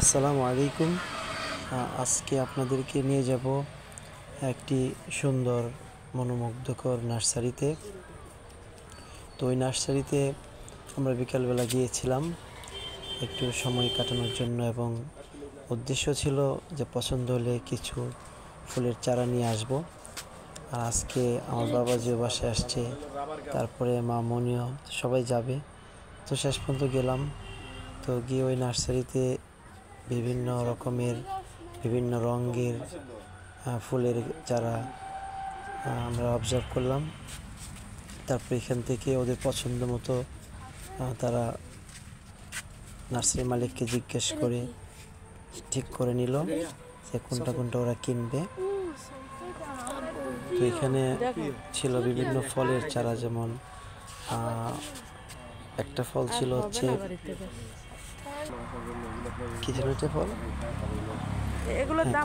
আসসালামু আলাইকুম। আজকে আপনাদেরকে নিয়ে যাব একটি সুন্দর মনোমুগ্ধকর নার্সারিতে। তো ওই নার্সারিতে আমরা বিকালবেলা গিয়েছিলাম একটু সময় কাটানোর জন্য, এবং উদ্দেশ্য ছিল যে পছন্দ হলে কিছু ফুলের চারা নিয়ে আসব। আর আজকে আমার বাবা যে বাসায় আসছে, তারপরে মা মনিও, সবাই যাবে। তো শেষ পর্যন্ত গেলাম। তো গিয়ে ওই নার্সারিতে বিভিন্ন রকমের বিভিন্ন রঙের ফুলের চারা আমরা অবজার্ভ করলাম। তারপর এখান থেকে ওদের পছন্দ মতো তারা নার্সারি মালিককে জিজ্ঞেস করে ঠিক করে নিল যে কোনটা কোনটা ওরা কিনবে। তো এখানে ছিল বিভিন্ন ফলের চারা, যেমন একটা ফল ছিল হচ্ছে কি যেন একটা ফল,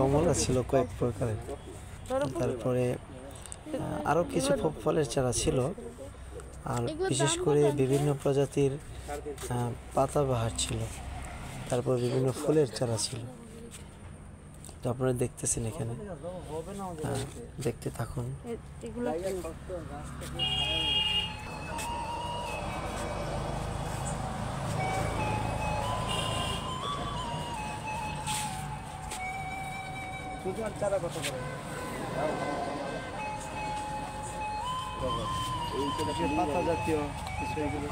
কমলা ছিল কয়েক প্রকারের। তারপরে আরও কিছু ফলের চারা ছিল, আর বিশেষ করে বিভিন্ন প্রজাতির পাতাবাহার ছিল। তারপর বিভিন্ন ফুলের চারা ছিল। তো আপনারা দেখতেছেন এখানে, দেখতে থাকুন। চারা কত করে? পাতা জাতীয় কিছু এগুলো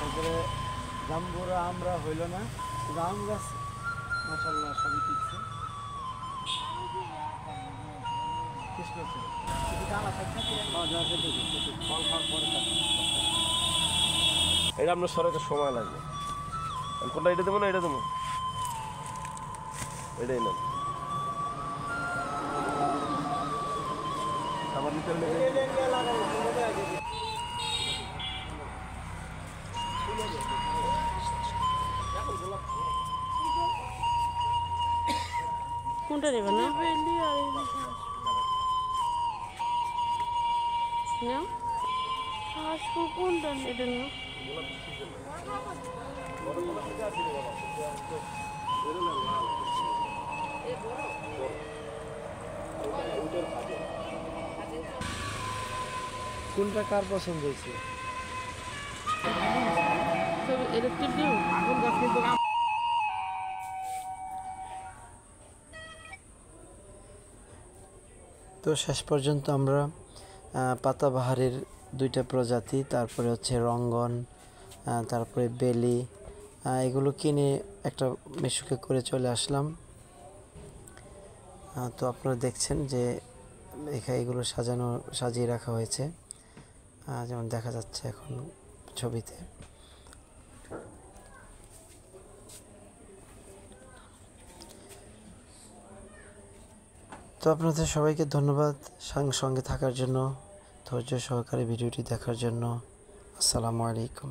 তারপরে জাম্বুরা আমরা হইল না, আম গাছ মাশাআল্লাহ সবই ঠিকছে। এটা আপনার সরাইতে সময় লাগবে। কোনটা এটা দেবো না এটা দেবো? এটাই না আমার নিতে কোনটা নেবেন না? কোনটা এটা না? কোনটা কার পছন্দ হয়েছে? তো শেষ পর্যন্ত আমরা পাতাবাহারের দুইটা প্রজাতি, তারপরে হচ্ছে রঙ্গন, তারপরে বেলি, এগুলো কিনে একটা মিশুকে করে চলে আসলাম। তো আপনারা দেখছেন যে এখানে এগুলো সাজিয়ে রাখা হয়েছে, যেমন দেখা যাচ্ছে এখন ছবিতে। তো আপনাদের সবাইকে ধন্যবাদ সঙ্গে থাকার জন্য, ধৈর্য সহকারে ভিডিওটি দেখার জন্য। আসসালামু আলাইকুম।